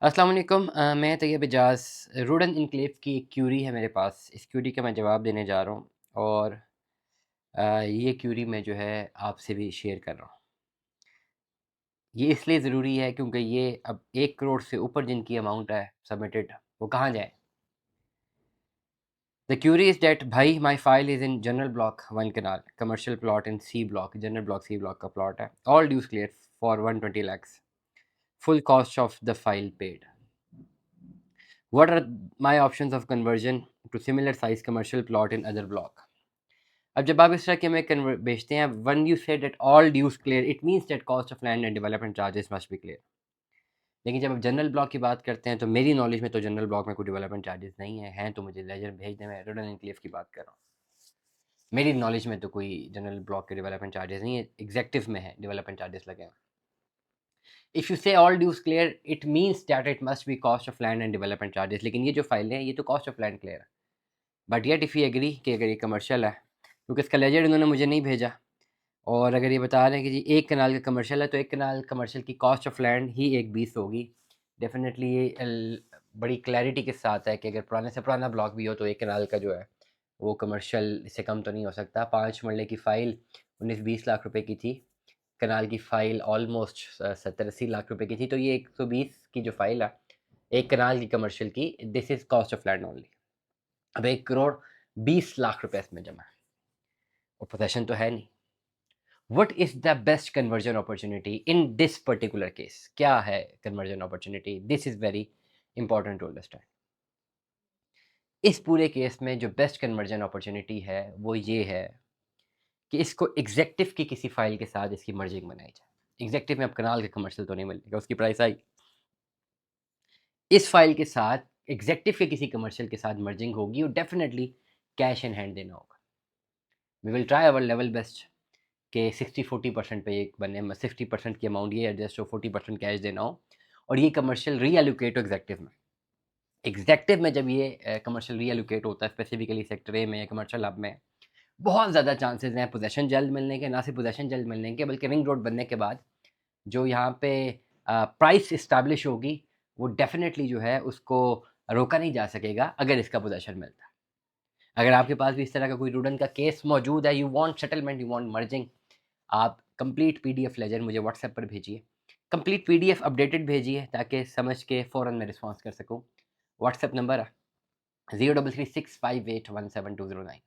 अस्सलाम वालेकुम मैं तैयब एजाज़ रूडन इनक्लेव की एक क्यूरी है मेरे पास। इस क्यूरी का मैं जवाब देने जा रहा हूँ और ये क्यूरी मैं जो है आपसे भी शेयर कर रहा हूँ। ये इसलिए ज़रूरी है क्योंकि ये अब 1 करोड़ से ऊपर जिनकी अमाउंट है सबमिटेड वो कहाँ जाए? द क्यूरी इज़ दैट भाई my file is in general block 1 kanal, commercial plot in C block, general block C block का प्लॉट है। All dues clear for 120 lakhs, full cost of the file paid. What are my options of conversion to similar size commercial plot in other block? अब जब आप इस तरह के में बेचते हैं, when you say that all dues clear, it means that cost of land and development charges must be clear. लेकिन जब आप जनरल ब्लॉक की बात करते हैं तो मेरी नॉलेज में तो जनरल ब्लॉक में कोई डेवलपमेंट चार्जेस नहीं है, हैं तो मुझे लेजर भेज दें, मैं रूडन एनक्लेव की बात कर रहा हूँ। मेरी नॉलेज में तो कोई जनरल ब्लॉक के डेवलपमेंट चार्जेस नहीं है, एग्जेक्टिव में है डेवलपमेंट चार्जेस लगे हैं। If you say all dues clear it means that it must be cost of land and development charges, लेकिन ये जो फाइल है ये तो कॉस्ट ऑफ लैंड क्लियर है। But yet if you agree कि अगर ये कमर्शियल है, क्योंकि इसका लेजर इन्होंने मुझे नहीं भेजा, और अगर ये बता रहे हैं कि जी 1 कनाल का कमर्शियल है, तो 1 कनाल कमर्शियल की कॉस्ट ऑफ लैंड ही 1/20 होगी। डेफ़िनेटली ये बड़ी क्लैरिटी के साथ है कि अगर पुराने से पुराना ब्लॉक भी हो तो 1 कनाल का जो है वो कमर्शियल इससे कम तो नहीं हो सकता। 5 मरले की फ़ाइल 19-20 लाख रुपए की थी। कनाल की फ़ाइल ऑलमोस्ट 70-80 लाख रुपए की थी। तो ये 120 की जो फ़ाइल है, 1 कनाल की कमर्शियल की, this is cost of land only. अब 1 करोड़ 20 लाख रुपए इसमें जमा है और पोज़ेशन तो है नहीं। What is the best conversion opportunity in this particular case? क्या है conversion opportunity? This is very important to understand. इस पूरे केस में जो बेस्ट कन्वर्जन अपॉर्च्युनिटी है वो ये है कि इसको एग्जेक्टिव की किसी फाइल के साथ इसकी मर्जिंग बनाई जाए। एग्जेक्टिव में अब कनाल के कमर्शियल तो नहीं मिलेगा, उसकी प्राइस आई। इस फाइल के साथ एग्जेक्टिव के किसी कमर्शियल के साथ मर्जिंग होगी और डेफिनेटली कैश इन हैंड देना होगा। We will try our level best कि 60-40% पे एक बने, 60% की अमाउंट ये एडजस्ट हो, 40% कैश देना हो और ये कमर्शियल रीएलोकेट हो एग्जेक्टिव में। एग्जेक्टिव में जब ये कमर्शियल रीएलोकेट होता है स्पेसिफिकली सेक्टर ए में या कमर्शियल हब में, बहुत ज़्यादा चांसेस हैं पोजेसन जल्द मिलने के। ना सिर्फ पोजेसन जल्द मिलने के बल्कि रिंग रोड बनने के बाद जो यहाँ पे प्राइस इस्टेब्लिश होगी वो डेफिनेटली जो है उसको रोका नहीं जा सकेगा अगर इसका पोजेसन मिलता है। अगर आपके पास भी इस तरह का कोई रूडन का केस मौजूद है, you want settlement, you want merging, आप कंप्लीट पीडीएफ लेजर मुझे व्हाट्सएप पर भेजिए। कंप्लीट पीडीएफ अपडेटेड भेजिए ताकि समझ के फ़ौरन मैं रिस्पॉन्स कर सकूँ। WhatsApp number 0336581729।